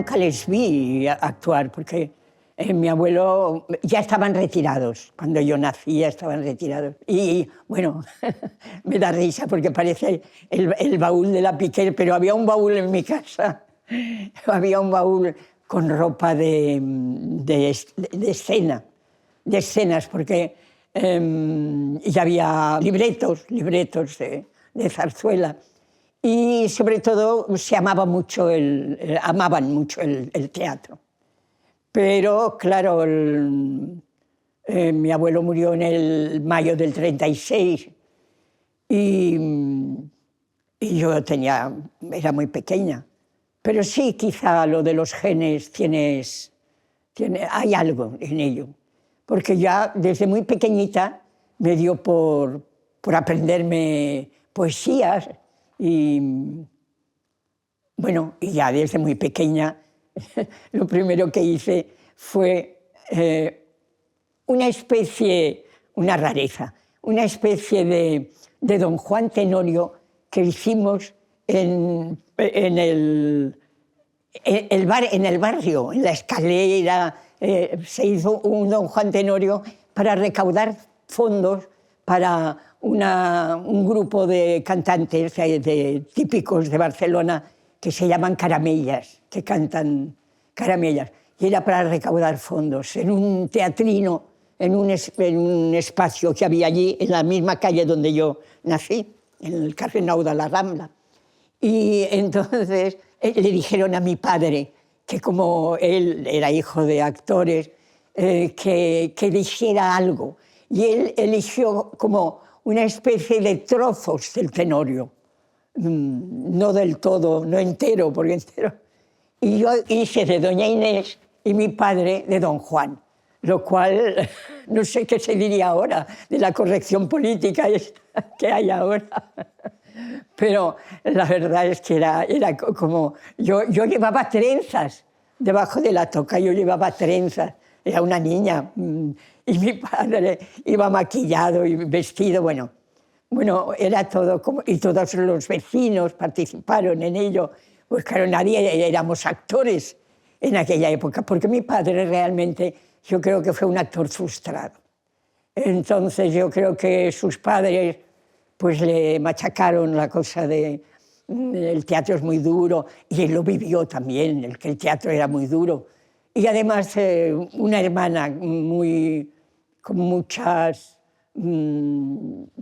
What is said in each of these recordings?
nunca les vi actuar, porque mi abuelo ya estaban retirados. Cuando yo nací ya estaban retirados. Y bueno, me da risa porque parece el baúl de la Piquer, pero había un baúl en mi casa. Había un baúl con ropa de escena, de escenas, porque y había libretos de zarzuela. Y sobre todo se amaban mucho amaban mucho el teatro. Pero claro, mi abuelo murió en el mayo del 36 y yo era muy pequeña. Pero sí, quizá lo de los genes hay algo en ello. Porque ya desde muy pequeñita me dio por aprenderme poesías y, bueno, y ya desde muy pequeña lo primero que hice fue una rareza, una especie de Don Juan Tenorio que hicimos en el barrio, en la escalera. Se hizo un Don Juan Tenorio para recaudar fondos para un grupo de cantantes típicos de Barcelona que se llaman caramellas, que cantan caramellas. Y era para recaudar fondos en un teatrino, en un espacio que había allí, en la misma calle donde yo nací, en el Cardenal de la Rambla. Y entonces le dijeron a mi padre, que como él era hijo de actores, que eligiera algo. Y él eligió como una especie de trozos del Tenorio. No del todo, no entero, porque entero. Y yo hice de Doña Inés y mi padre de Don Juan, lo cual no sé qué se diría ahora de la corrección política que hay ahora. Pero la verdad es que era como... Yo llevaba trenzas debajo de la toca, yo llevaba trenzas, era una niña, y mi padre iba maquillado y vestido, bueno, era todo como... Y todos los vecinos participaron en ello, pues claro, nadie éramos actores en aquella época, porque mi padre realmente, yo creo que fue un actor frustrado. Entonces yo creo que sus padres pues le machacaron la cosa el teatro es muy duro, y él lo vivió también, que el teatro era muy duro. Y además una hermana con muchas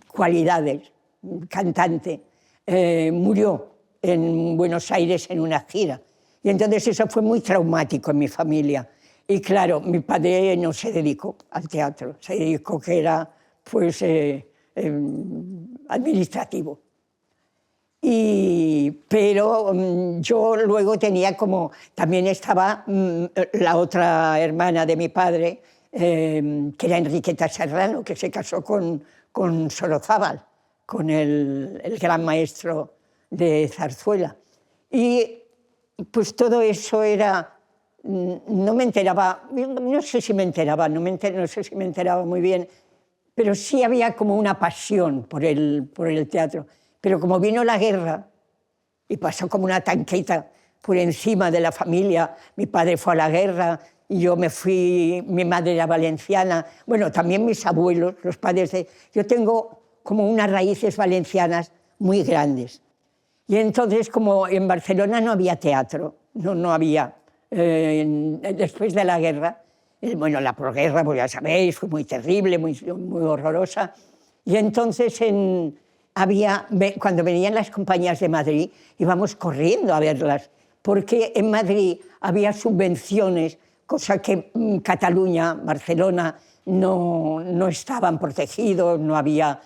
cualidades, cantante, murió en Buenos Aires en una gira. Y entonces eso fue muy traumático en mi familia. Y claro, mi padre no se dedicó al teatro, se dedicó que era pues administrativo. Pero yo luego tenía como... También estaba la otra hermana de mi padre, que era Enriqueta Serrano, que se casó con Sorozábal, con el gran maestro de zarzuela. Y pues todo eso era... No me enteraba, no sé si me enteraba, no sé si me enteraba muy bien, pero sí había como una pasión por el teatro. Pero como vino la guerra y pasó como una tanqueta por encima de la familia, mi padre fue a la guerra y yo me fui, mi madre era valenciana, bueno, también mis abuelos, los padres de... Yo tengo como unas raíces valencianas muy grandes. Y entonces, como en Barcelona no había teatro, no había, después de la guerra, bueno, la posguerra, pues ya sabéis, fue muy terrible, muy horrorosa. Y entonces cuando venían las compañías de Madrid, íbamos corriendo a verlas, porque en Madrid había subvenciones, cosa que en Cataluña, Barcelona, no estaban protegidos, no había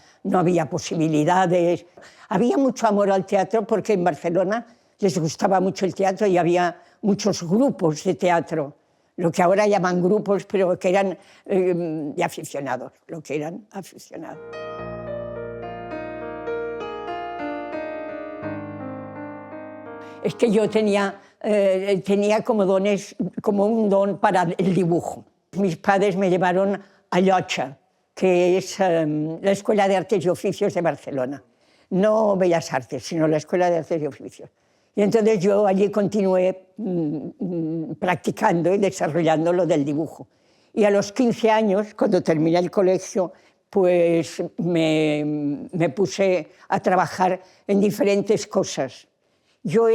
posibilidades. Había mucho amor al teatro porque en Barcelona les gustaba mucho el teatro y había muchos grupos de teatro, lo que ahora llaman grupos, pero que eran de aficionados, Es que yo tenía como un don para el dibujo. Mis padres me llevaron a Llotja, que es la Escuela de Artes y Oficios de Barcelona. No Bellas Artes, sino la Escuela de Artes y Oficios. Y entonces yo allí continué practicando y desarrollando lo del dibujo. Y a los 15 años, cuando terminé el colegio, pues me puse a trabajar en diferentes cosas. Yo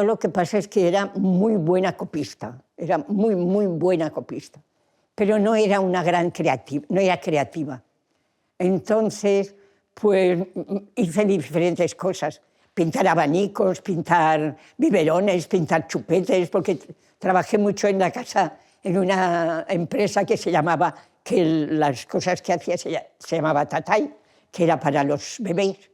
lo que pasa es que era muy buena copista, era muy, muy buena copista, pero no era una gran creativa, no era creativa. Entonces, pues hice diferentes cosas, pintar abanicos, pintar biberones, pintar chupetes, porque trabajé mucho en la casa, en una empresa que se llamaba, que las cosas que hacía se llamaba Tatay, que era para los bebés.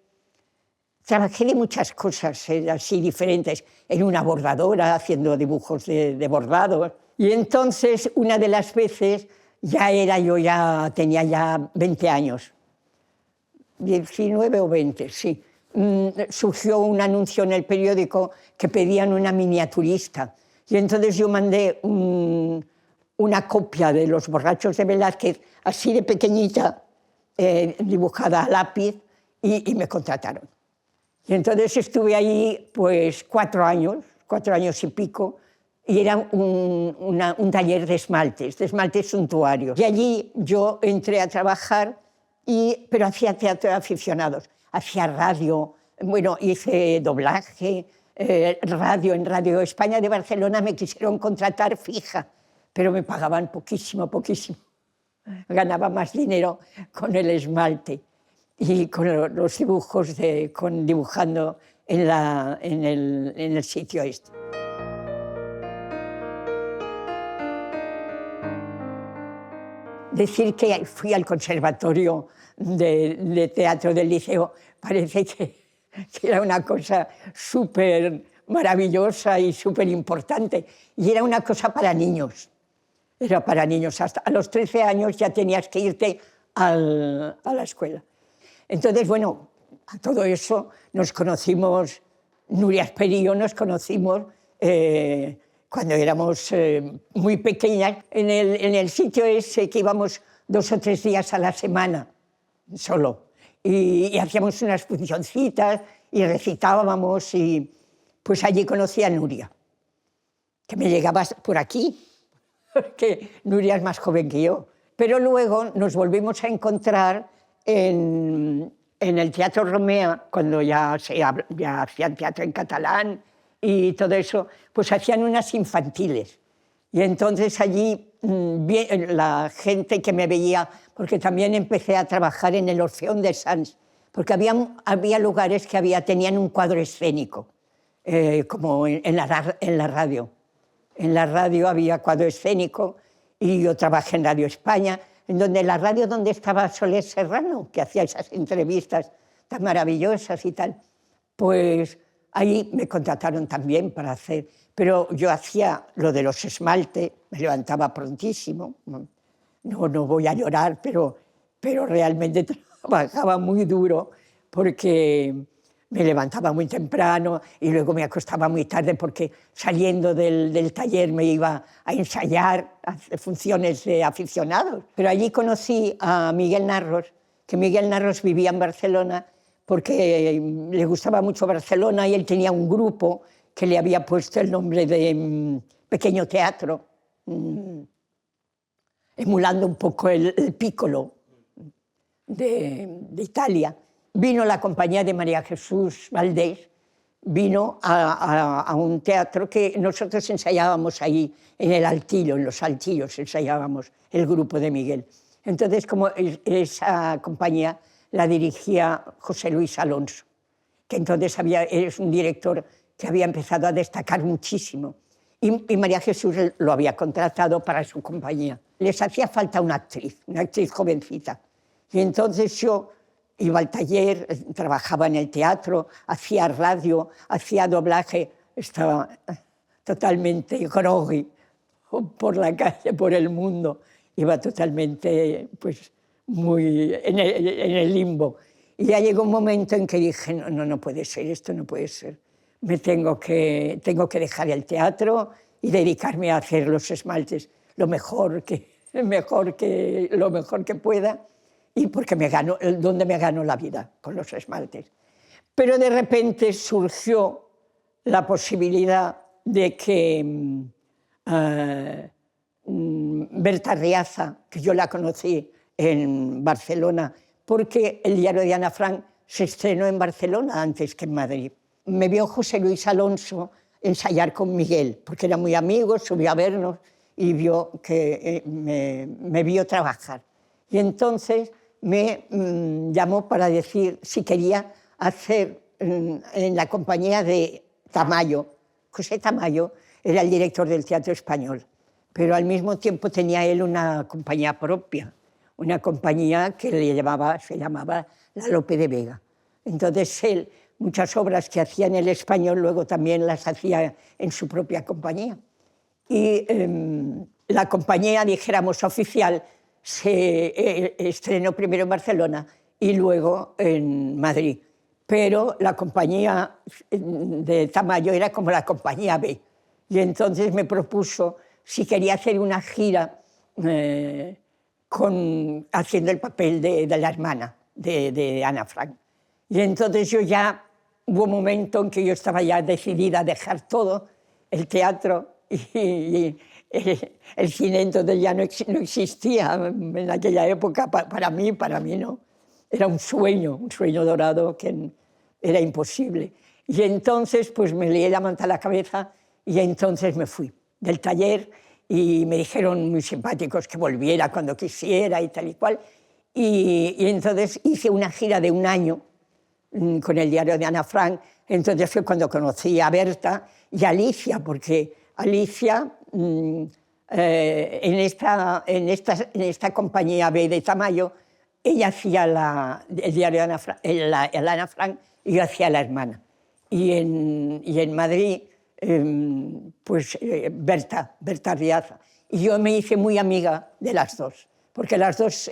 Trabajé de muchas cosas así diferentes, en una bordadora, haciendo dibujos de bordados. Y entonces, una de las veces, tenía ya 20 años, 19 o 20, sí. Surgió un anuncio en el periódico que pedían una miniaturista. Y entonces yo mandé una copia de Los borrachos de Velázquez, así de pequeñita, dibujada a lápiz, y me contrataron. Y entonces estuve ahí pues 4 años y pico, y era un taller de esmaltes suntuarios. Y allí yo entré a trabajar, pero hacía teatro de aficionados, hacía radio, bueno, hice doblaje, radio. En Radio España de Barcelona me quisieron contratar fija, pero me pagaban poquísimo. Ganaba más dinero con el esmalte y con los dibujos, dibujando en el sitio este. Decir que fui al conservatorio de teatro del liceo parece que era una cosa súper maravillosa y súper importante, y era una cosa para niños. Era para niños. Hasta a los 13 años ya tenías que irte a la escuela. Entonces, bueno, a todo eso nos conocimos, Nuria Esperi y yo nos conocimos cuando éramos muy pequeñas, en el sitio ese que íbamos 2 o 3 días a la semana, solo. Y hacíamos unas funcioncitas y recitábamos, y pues allí conocí a Nuria, que me llegaba por aquí, porque Nuria es más joven que yo. Pero luego nos volvimos a encontrar en el Teatro Romea, cuando ya hacían teatro en catalán y todo eso, pues hacían unas infantiles. Y entonces allí la gente que me veía, porque también empecé a trabajar en el Orfeón de Sants, porque había lugares que tenían un cuadro escénico, como en la radio. En la radio había cuadro escénico, y yo trabajé en Radio España, en la radio donde estaba Soler Serrano, que hacía esas entrevistas tan maravillosas y tal. Pues ahí me contrataron también para hacer, pero yo hacía lo de los esmaltes, me levantaba prontísimo, no voy a llorar, pero realmente trabajaba muy duro, porque me levantaba muy temprano y luego me acostaba muy tarde, porque saliendo del taller me iba a ensayar funciones de aficionados. Pero allí conocí a Miguel Narros, que Miguel Narros vivía en Barcelona porque le gustaba mucho Barcelona, y él tenía un grupo que le había puesto el nombre de Pequeño Teatro, emulando un poco el Piccolo de Italia. Vino la compañía de María Jesús Valdés, vino a un teatro que nosotros ensayábamos ahí en el Altillo, en los Altillos ensayábamos el grupo de Miguel. Entonces, como esa compañía la dirigía José Luis Alonso, que entonces es un director que había empezado a destacar muchísimo, y María Jesús lo había contratado para su compañía. Les hacía falta una actriz jovencita, y entonces yo iba al taller, trabajaba en el teatro, hacía radio, hacía doblaje, estaba totalmente groggy por la calle, por el mundo, iba totalmente pues, muy en el limbo. Y ya llegó un momento en que dije, no puede ser, esto no puede ser. Tengo que dejar el teatro y dedicarme a hacer los esmaltes lo mejor que pueda, y porque donde me gano la vida con los esmaltes. Pero de repente surgió la posibilidad de que Berta Riaza, que yo la conocí en Barcelona, porque el diario de Ana Frank se estrenó en Barcelona antes que en Madrid. Me vio José Luis Alonso ensayar con Miguel, porque eran muy amigos, subió a vernos y vio que me vio trabajar. Y entonces me llamó para decir si quería hacer en la compañía de Tamayo. José Tamayo era el director del Teatro Español, pero al mismo tiempo tenía él una compañía propia, una compañía que se llamaba La Lope de Vega. Entonces él, muchas obras que hacía en el Español, luego también las hacía en su propia compañía. Y la compañía, dijéramos, oficial, se estrenó primero en Barcelona y luego en Madrid. Pero la compañía de Tamayo era como la compañía B. Y entonces me propuso si quería hacer una gira haciendo el papel de la hermana de Ana Frank. Y entonces hubo un momento en que yo estaba ya decidida a dejar todo, el teatro y el cine, entonces ya no existía en aquella época, para mí no. Era un sueño dorado que era imposible. Y entonces pues me lié la manta a la cabeza y entonces me fui del taller y me dijeron muy simpáticos que volviera cuando quisiera y tal y cual. Y entonces hice una gira de un año con el diario de Ana Frank. Entonces fue cuando conocí a Berta y a Alicia, porque Alicia en esta compañía B de Tamayo, ella hacía el diario de Ana Frank, el Ana Frank, y yo hacía la hermana. Y en Madrid, pues Berta Riaza. Y yo me hice muy amiga de las dos, porque las dos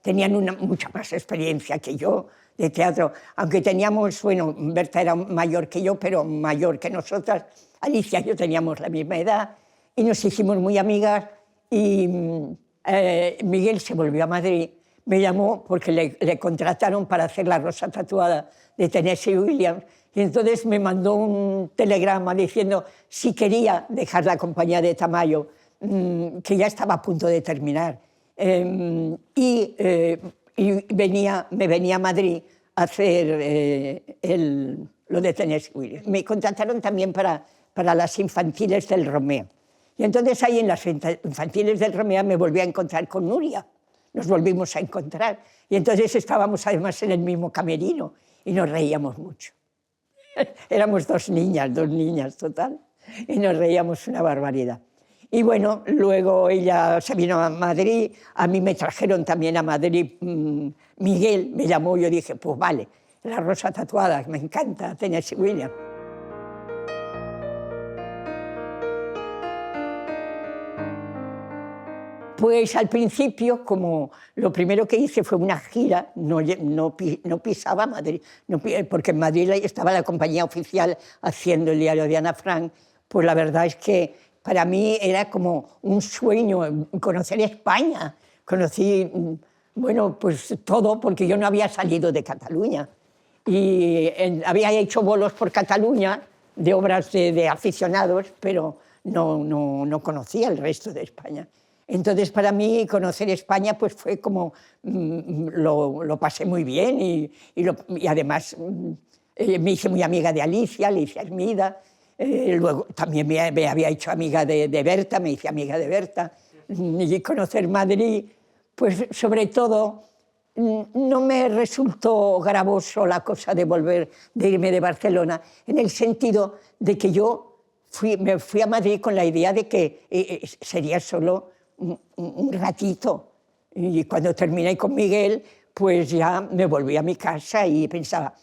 tenían mucha más experiencia que yo de teatro, aunque teníamos, bueno, Berta era mayor que yo, pero mayor que nosotras. Alicia y yo teníamos la misma edad y nos hicimos muy amigas. Y Miguel se volvió a Madrid, me llamó porque le contrataron para hacer La Rosa Tatuada de Tennessee Williams, y entonces me mandó un telegrama diciendo si quería dejar la compañía de Tamayo, que ya estaba a punto de terminar, y me venía a Madrid a hacer lo de Tennessee Williams. Me contrataron también para las infantiles del Romea. Y entonces ahí en las infantiles del Romea me volví a encontrar con Nuria. Nos volvimos a encontrar. Y entonces estábamos además en el mismo camerino y nos reíamos mucho. Éramos dos niñas total, y nos reíamos una barbaridad. Y bueno, luego ella se vino a Madrid, a mí me trajeron también a Madrid, Miguel me llamó, yo dije, pues vale, La Rosa Tatuada, me encanta, Tennessee Williams. Pues al principio, como lo primero que hice fue una gira, no pisaba Madrid, porque en Madrid estaba la compañía oficial haciendo el diario de Ana Frank. Pues la verdad es que para mí era como un sueño conocer España. Conocí, bueno, pues todo, porque yo no había salido de Cataluña. Y había hecho bolos por Cataluña de obras de aficionados, pero no conocía el resto de España. Entonces, para mí, conocer España pues fue como, lo pasé muy bien y además me hice muy amiga de Alicia Hermida. Luego también me había hecho amiga de Berta, me hice amiga de Berta. Y conocer Madrid, pues sobre todo, no me resultó gravoso la cosa de irme de Barcelona, en el sentido de que yo me fui a Madrid con la idea de que sería solo un ratito. Y cuando terminé con Miguel, pues ya me volví a mi casa y pensaba,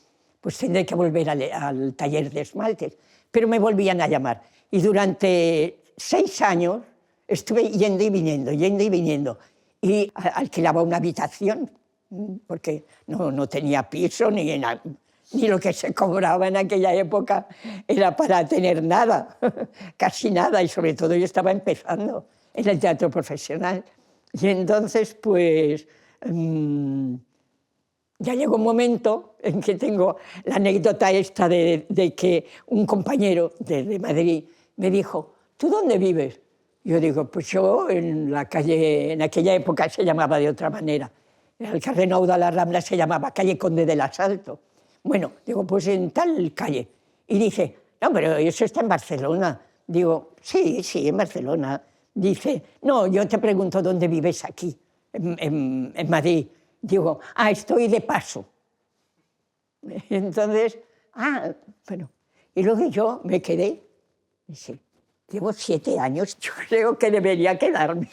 pues tendré que volver al taller de esmaltes. Pero me volvían a llamar. Y durante 6 años estuve yendo y viniendo. Y alquilaba una habitación, porque no tenía piso ni lo que se cobraba en aquella época era para tener nada, casi nada. Y sobre todo yo estaba empezando en el teatro profesional. Y entonces, pues, ya llegó un momento en que tengo la anécdota esta de que un compañero de Madrid me dijo, ¿tú dónde vives? Yo digo, pues yo en la calle, en aquella época se llamaba de otra manera. En el Cardenal de la Rambla se llamaba calle Conde del Asalto. Bueno, digo, pues en tal calle. Y dice, no, pero eso está en Barcelona. Digo, sí, sí, en Barcelona. Dice, no, yo te pregunto dónde vives aquí, en Madrid. Digo, estoy de paso. Entonces, bueno. Y luego yo me quedé. Dice, llevo 7 años, yo creo que debería quedarme.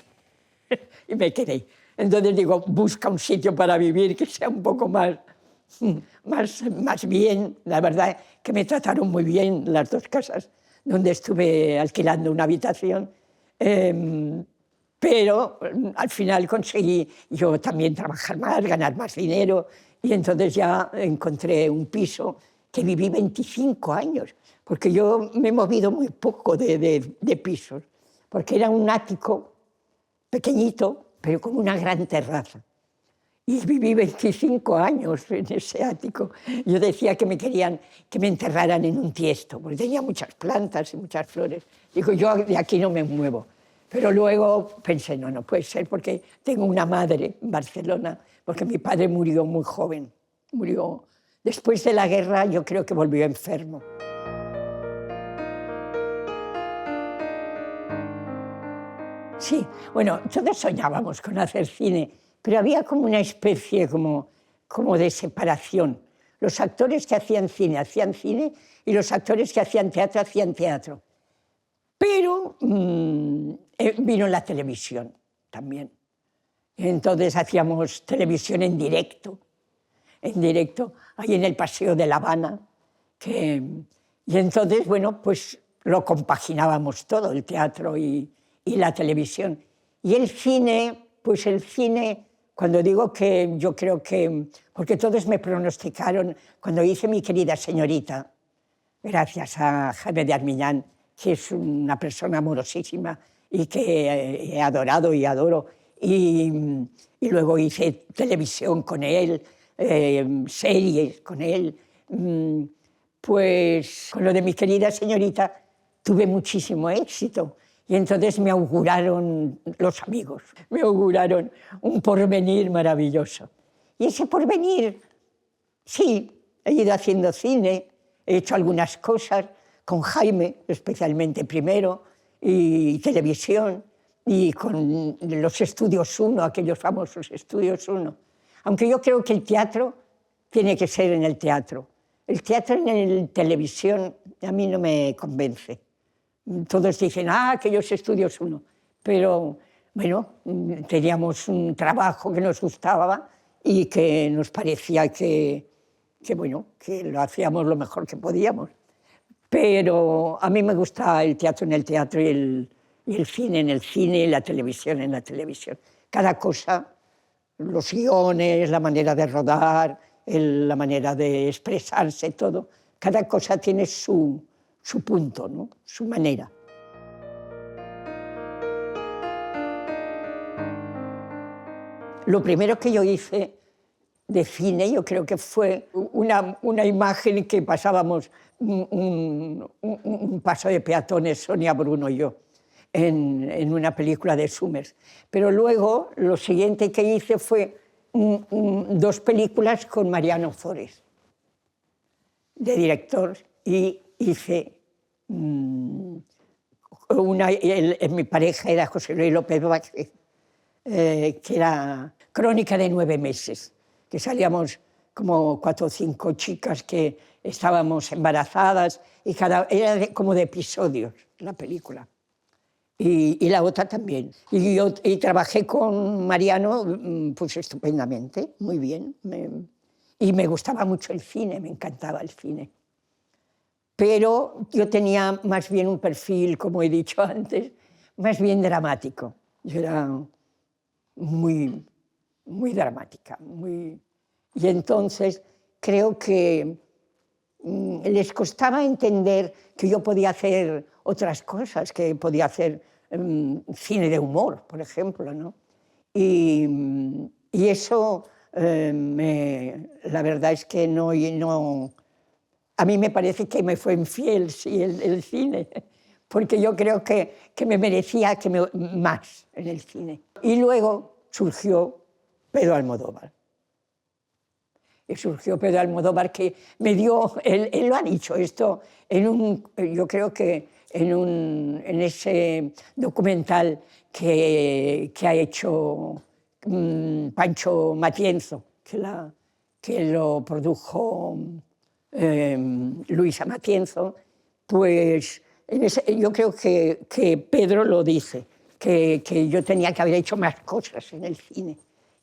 Y me quedé. Entonces digo, busca un sitio para vivir que sea un poco más bien. La verdad que me trataron muy bien las 2 casas donde estuve alquilando una habitación. Pero al final conseguí yo también trabajar más, ganar más dinero, y entonces ya encontré un piso que viví 25 años, porque yo me he movido muy poco de pisos, porque era un ático pequeñito, pero con una gran terraza. Y viví 25 años en ese ático. Yo decía que me querían que me enterraran en un tiesto, porque tenía muchas plantas y muchas flores. Digo, yo de aquí no me muevo. Pero luego pensé, no puede ser, porque tengo una madre en Barcelona, porque mi padre murió muy joven. Murió después de la guerra, yo creo que volvió enfermo. Sí, bueno, todos soñábamos con hacer cine, pero había como una especie como de separación. Los actores que hacían cine, y los actores que hacían teatro. Pero vino la televisión también. Entonces hacíamos televisión en directo, ahí en el Paseo de La Habana. Y entonces, bueno, pues lo compaginábamos todo, el teatro y la televisión. Y el cine, pues el cine, cuando digo que yo creo que, porque todos me pronosticaron, cuando hice Mi querida señorita, gracias a Jaime de Armiñán, que es una persona amorosísima y que he adorado y adoro, y luego hice televisión con él, series con él, pues con lo de Mi querida señorita tuve muchísimo éxito. Y entonces me auguraron los amigos, me auguraron un porvenir maravilloso. Y ese porvenir, sí, he ido haciendo cine, he hecho algunas cosas con Jaime, especialmente primero, y televisión, y con los Estudios 1, aquellos famosos Estudios 1. Aunque yo creo que el teatro tiene que ser en el teatro. El teatro en la televisión a mí no me convence. Todos dicen, aquellos Estudios 1. Pero, bueno, teníamos un trabajo que nos gustaba y que nos parecía que lo hacíamos lo mejor que podíamos. Pero a mí me gusta el teatro en el teatro y el cine en el cine y la televisión en la televisión. Cada cosa, los guiones, la manera de rodar, la manera de expresarse, todo, cada cosa tiene su punto, ¿no? Su manera. Lo primero que yo hice de cine, yo creo que fue una imagen que pasábamos un paso de peatones, Sonia Bruno y yo, en una película de Summers. Pero luego lo siguiente que hice fue 2 películas con Mariano Forés, de director, y hice mi pareja era José Luis López Vázquez, que era Crónica de 9 meses, que salíamos como 4 o 5 chicas que estábamos embarazadas, y era como de episodios la película. Y la otra también. Y trabajé con Mariano pues estupendamente, muy bien. Y me gustaba mucho el cine, me encantaba el cine. Pero yo tenía más bien un perfil, como he dicho antes, más bien dramático. Yo era muy dramática. Y entonces creo que les costaba entender que yo podía hacer otras cosas, que podía hacer cine de humor, por ejemplo, ¿no? Y eso la verdad es que no, a mí me parece que me fue infiel, sí, el cine, porque yo creo que me merecía más en el cine. Y luego surgió Pedro Almodóvar. Y surgió Pedro Almodóvar, que me dio, él lo ha dicho esto, yo creo que en ese documental que ha hecho Pancho Matienzo, que lo produjo Luisa Matienzo, pues yo creo que Pedro lo dice, que yo tenía que haber hecho más cosas en el cine,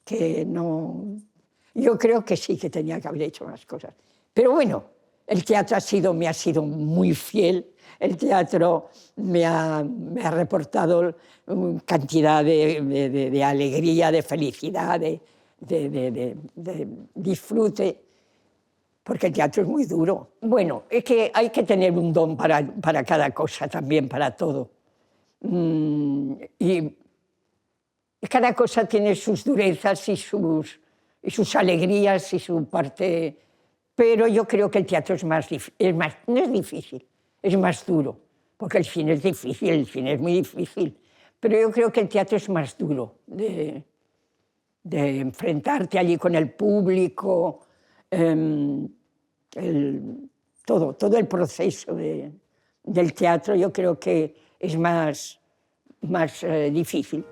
que no... Yo creo que sí que tenía que haber hecho más cosas. Pero bueno, el teatro me ha sido muy fiel, el teatro me ha reportado cantidad de alegría, de felicidad, de disfrute, porque el teatro es muy duro. Bueno, es que hay que tener un don para cada cosa también, para todo. Y cada cosa tiene sus durezas y sus alegrías y su parte, pero yo creo que el teatro no es difícil, es más duro, porque el cine es difícil, el cine es muy difícil, pero yo creo que el teatro es más duro, de enfrentarte allí con el público, todo el proceso del teatro yo creo que es más difícil.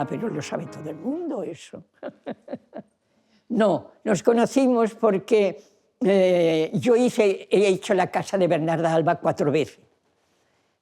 Pero lo sabe todo el mundo eso. No, nos conocimos porque yo he hecho La Casa de Bernarda Alba 4 veces.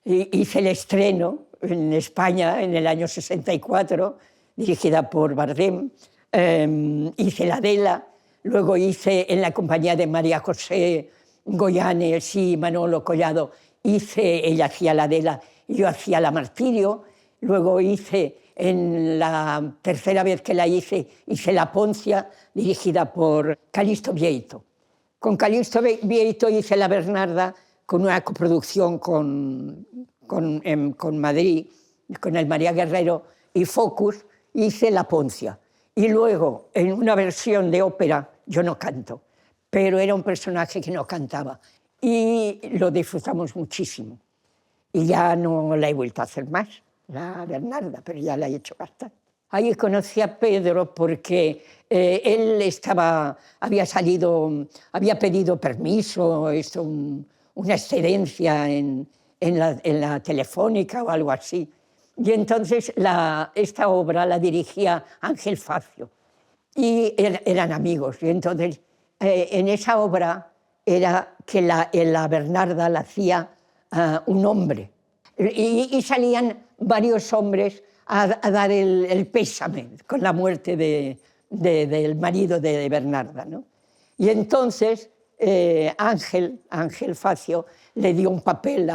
Hice el estreno en España en el año 64, dirigida por Bardem. Hice La Adela, luego hice en la compañía de María José Goyanes y Manolo Collado, ella hacía La Adela y yo hacía La Martirio. Luego hice, en la tercera vez que la hice La Poncia, dirigida por Calixto Bieito. Con Calixto Bieito hice La Bernarda con una coproducción con Madrid, con el María Guerrero y Focus, hice La Poncia. Y luego, en una versión de ópera, yo no canto, pero era un personaje que no cantaba. Y lo disfrutamos muchísimo. Y ya no la he vuelto a hacer más, La Bernarda, pero ya la he hecho bastante. Ahí conocí a Pedro porque él había pedido permiso, una excedencia en la Telefónica o algo así. Y entonces esta obra la dirigía Ángel Facio y eran amigos. Y entonces en esa obra era que la Bernarda la hacía un hombre. Y salían varios hombres a dar el pésame con la muerte del marido de Bernarda, ¿no? Y entonces Ángel Facio le dio un papel,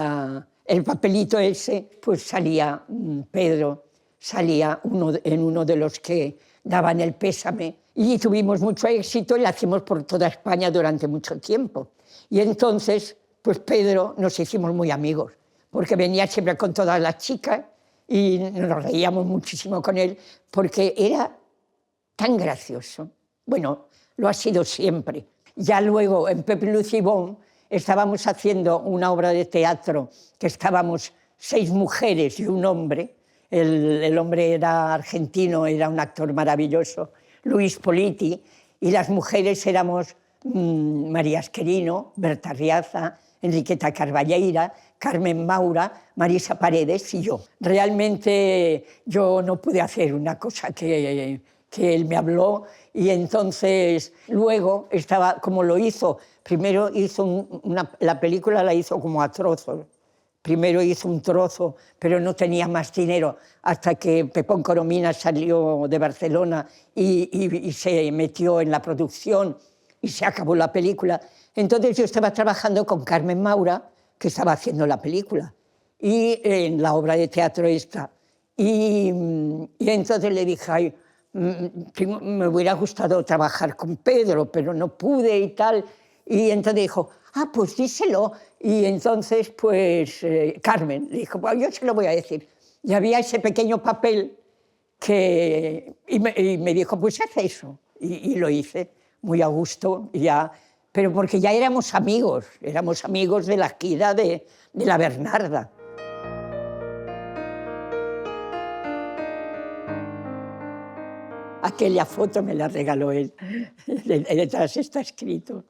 el papelito ese, pues salía Pedro, salía en uno de los que daban el pésame, y tuvimos mucho éxito y lo hacíamos por toda España durante mucho tiempo. Y entonces, pues Pedro, nos hicimos muy amigos, porque venía siempre con todas las chicas y nos reíamos muchísimo con él, porque era tan gracioso. Bueno, lo ha sido siempre. Ya luego, en Pepe Luz y Bon, estábamos haciendo una obra de teatro que estábamos 6 mujeres y un hombre. El hombre era argentino, era un actor maravilloso, Luis Politi, y las mujeres éramos María Esquerino, Berta Riaza, Enriqueta Carballeira, Carmen Maura, Marisa Paredes y yo. Realmente yo no pude hacer una cosa que él me habló, y entonces luego estaba, como lo hizo, primero hizo la película la hizo como a trozos. Primero hizo un trozo, pero no tenía más dinero, hasta que Pepón Coromina salió de Barcelona y se metió en la producción y se acabó la película. Entonces yo estaba trabajando con Carmen Maura, que estaba haciendo la película, y en la obra de teatro esta. Y entonces le dije, ay, me hubiera gustado trabajar con Pedro, pero no pude y tal. Y entonces dijo, pues díselo. Y entonces, pues, Carmen dijo, yo se lo voy a decir. Y había ese pequeño papel y me dijo, pues haz eso. Y lo hice, muy a gusto, ya, pero porque ya éramos amigos de la gira de la Bernarda. Aquella foto me la regaló él, detrás está escrito.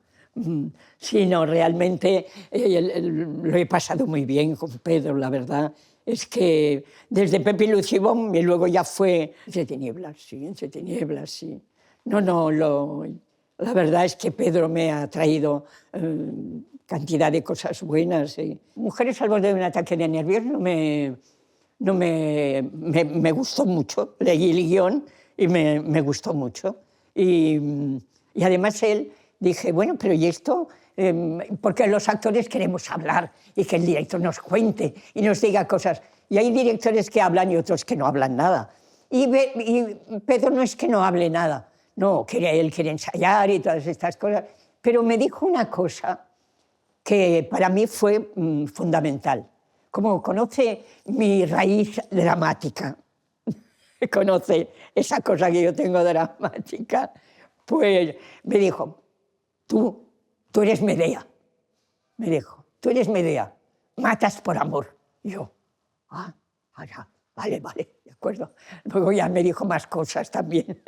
Sí, no, realmente lo he pasado muy bien con Pedro, la verdad. Es que desde Pepe y Lucibón y luego ya fue Entre tinieblas, sí, Entre tinieblas, sí. No, la verdad es que Pedro me ha traído cantidad de cosas buenas. Mujeres al borde de un ataque de nervios me gustó mucho. Leí el guión y me gustó mucho. Y además dije, bueno, pero ¿y esto? Porque los actores queremos hablar y que el director nos cuente y nos diga cosas. Y hay directores que hablan y otros que no hablan nada. Y Pedro no es que no hable nada, no, él quiere ensayar y todas estas cosas. Pero me dijo una cosa que para mí fue fundamental. Como conoce mi raíz dramática, conoce esa cosa que yo tengo dramática, pues me dijo, tú eres Medea, me dijo, tú eres Medea, matas por amor. Y yo, ya, vale, de acuerdo. Luego ya me dijo más cosas también.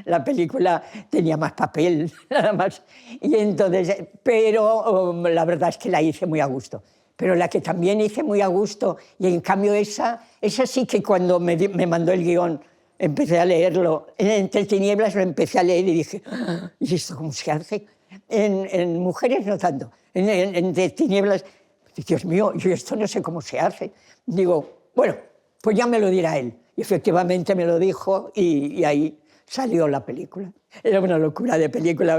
La película tenía más papel, nada más. Y entonces, pero la verdad es que la hice muy a gusto. Pero la que también hice muy a gusto, y en cambio esa sí que cuando me mandó el guión, empecé a leerlo. Entre tinieblas lo empecé a leer y dije, ¿y esto cómo se hace? En mujeres no tanto. Entre tinieblas, Dios mío, yo esto no sé cómo se hace. Digo, bueno, pues ya me lo dirá él. Y efectivamente me lo dijo y ahí salió la película. Era una locura de película,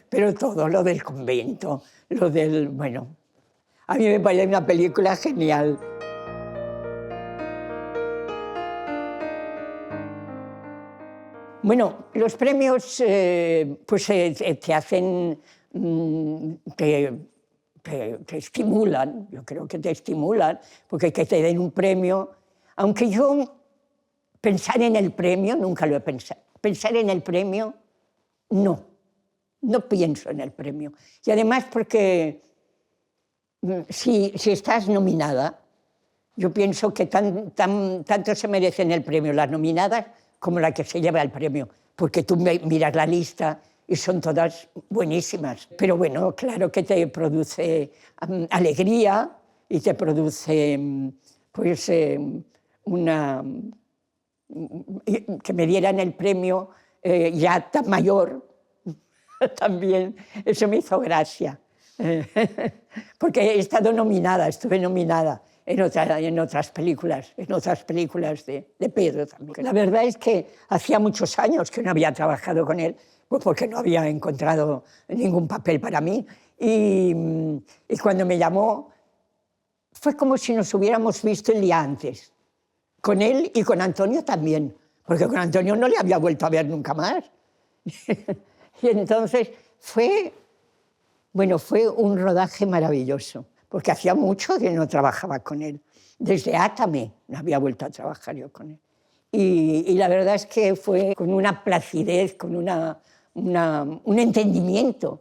pero todo, lo del convento, bueno, a mí me parece una película genial. Bueno, los premios pues te hacen, te estimulan, yo creo que te estimulan, porque que te den un premio, aunque yo pensar en el premio nunca lo he pensado. Pensar en el premio, no pienso en el premio. Y además porque si estás nominada, yo pienso que tanto se merecen el premio las nominadas como la que se lleva el premio, porque tú miras la lista y son todas buenísimas. Pero bueno, claro que te produce alegría y te produce pues que me dieran el premio ya tan mayor, también eso me hizo gracia. Porque estuve nominada en otras películas de Pedro también. La verdad es que hacía muchos años que no había trabajado con él, pues porque no había encontrado ningún papel para mí. Y cuando me llamó, fue como si nos hubiéramos visto el día antes. Con él y con Antonio también, porque con Antonio no le había vuelto a ver nunca más. Y entonces fue un rodaje maravilloso, porque hacía mucho que no trabajaba con él. Desde Átame no había vuelto a trabajar yo con él. Y la verdad es que fue con una placidez, con un entendimiento.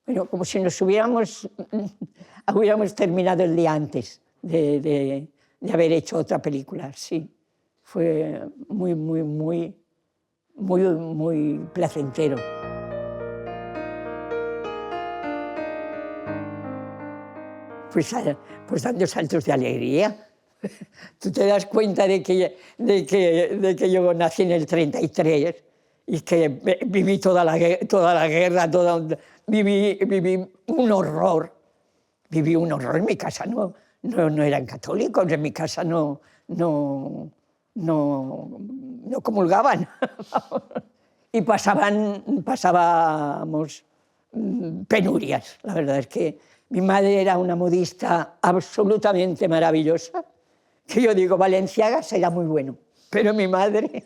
Bueno, como si hubiéramos terminado el día antes de haber hecho otra película, sí. Fue muy placentero. Pues dando saltos de alegría. Tú te das cuenta de que yo nací en el 33 y que viví toda la guerra, viví un horror. Viví un horror. En mi casa no eran católicos, en mi casa no comulgaban. Y pasábamos penurias. La verdad es que mi madre era una modista absolutamente maravillosa, que yo digo, Balenciaga será muy bueno, pero mi madre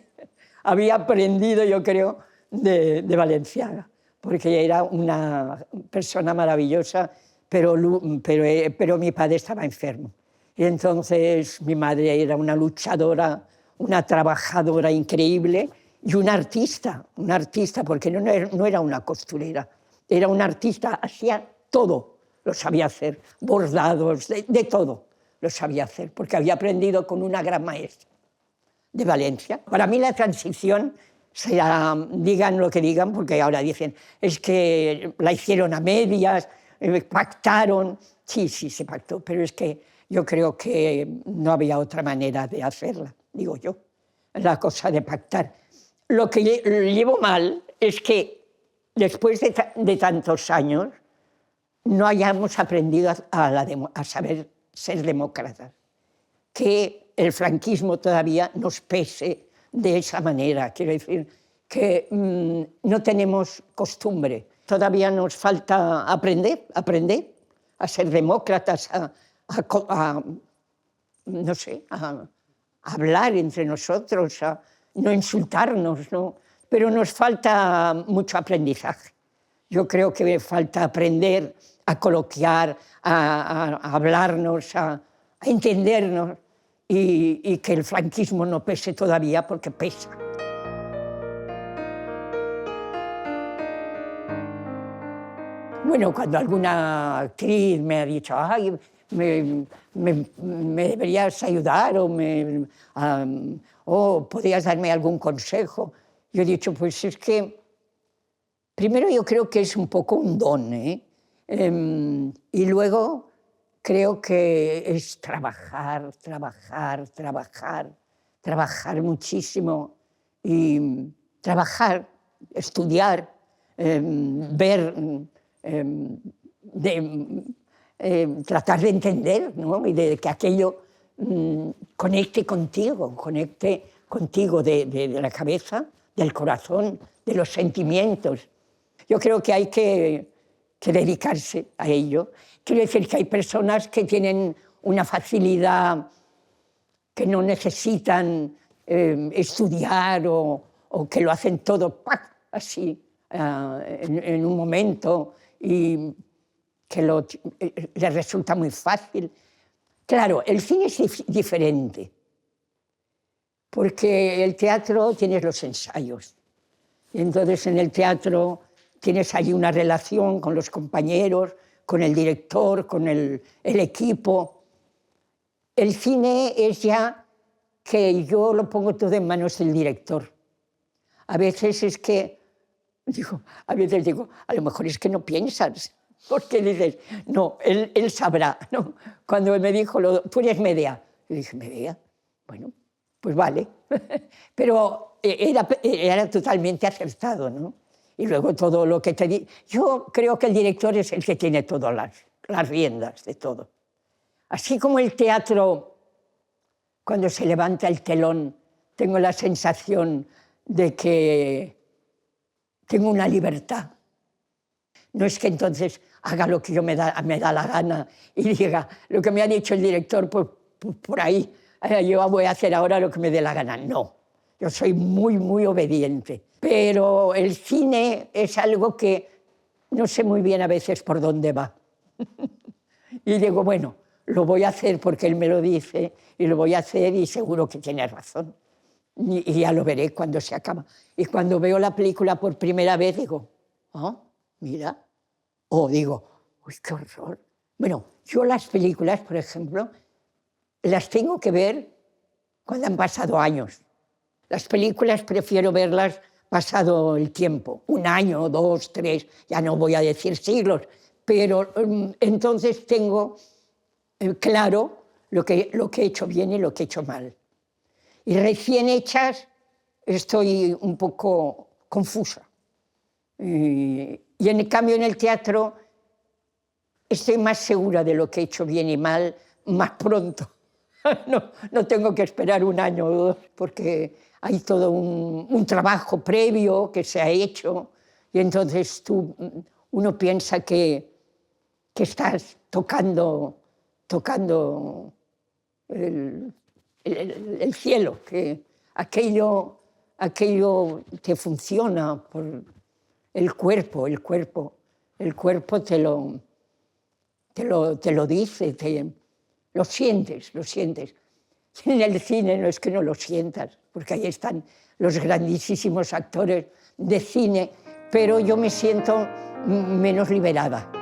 había aprendido, yo creo, de Balenciaga, porque era una persona maravillosa, pero mi padre estaba enfermo. Y entonces mi madre era una luchadora, una trabajadora increíble y una artista, porque no era una costurera, era una artista, hacía todo, lo sabía hacer, bordados, de todo lo sabía hacer, porque había aprendido con una gran maestra de Valencia. Para mí la transición será, digan lo que digan, porque ahora dicen, es que la hicieron a medias, pactaron. Sí, se pactó, pero es que yo creo que no había otra manera de hacerla, digo yo, la cosa de pactar. Lo que llevo mal es que después de tantos años no hayamos aprendido a saber ser demócratas, que el franquismo todavía nos pese de esa manera. Quiero decir que no tenemos costumbre, todavía nos falta aprender a ser demócratas, no sé, a hablar entre nosotros, a no insultarnos, ¿no? Pero nos falta mucho aprendizaje. Yo creo que falta aprender a coloquiar, a hablarnos, a entendernos, y que el franquismo no pese todavía, porque pesa. Bueno, cuando alguna actriz me ha dicho, ay, me deberías ayudar o podrías darme algún consejo, yo he dicho, pues es que primero yo creo que es un poco un don, ¿eh? Y luego creo que es trabajar muchísimo y trabajar, estudiar, ver, tratar de entender, ¿no? Y de que aquello conecte contigo de la cabeza, del corazón, de los sentimientos. Yo creo que hay que dedicarse a ello. Quiero decir que hay personas que tienen una facilidad, que no necesitan estudiar o que lo hacen todo así en un momento y que les resulta muy fácil. Claro, el cine es diferente, porque el teatro tienes los ensayos. Y entonces en el teatro tienes allí una relación con los compañeros, con el director, con el equipo. El cine es ya que yo lo pongo todo en manos del director. A veces es que, a lo mejor es que no piensas, porque dices, no, él sabrá, ¿no? Cuando él me dijo, tú eres Medea, yo dije, ¿Medea? Bueno, pues vale. Pero era totalmente acertado, ¿no? Y luego todo lo que te di. Yo creo que el director es el que tiene todas las riendas de todo. Así como el teatro, cuando se levanta el telón, tengo la sensación de que tengo una libertad. No es que entonces haga lo que me da la gana y diga lo que me ha dicho el director por ahí, yo voy a hacer ahora lo que me dé la gana. No, yo soy muy, muy obediente. Pero el cine es algo que no sé muy bien a veces por dónde va. Y digo, bueno, lo voy a hacer porque él me lo dice y lo voy a hacer y seguro que tiene razón. Y ya lo veré cuando se acaba. Y cuando veo la película por primera vez digo, mira, o digo, uy, qué horror. Bueno, yo las películas, por ejemplo, las tengo que ver cuando han pasado años. Las películas prefiero verlas pasado el tiempo, 1 año, 2, 3, ya no voy a decir siglos, pero entonces tengo claro lo que he hecho bien y lo que he hecho mal. Y recién hechas estoy un poco confusa. Y en cambio en el teatro estoy más segura de lo que he hecho bien y mal más pronto. No tengo que esperar 1 año o 2 porque hay todo un trabajo previo que se ha hecho y entonces uno piensa que estás tocando el cielo, que aquello te funciona por el cuerpo te lo dice, lo sientes, lo sientes. En el cine no es que no lo sientas, porque ahí están los grandísimos actores de cine, pero yo me siento menos liberada.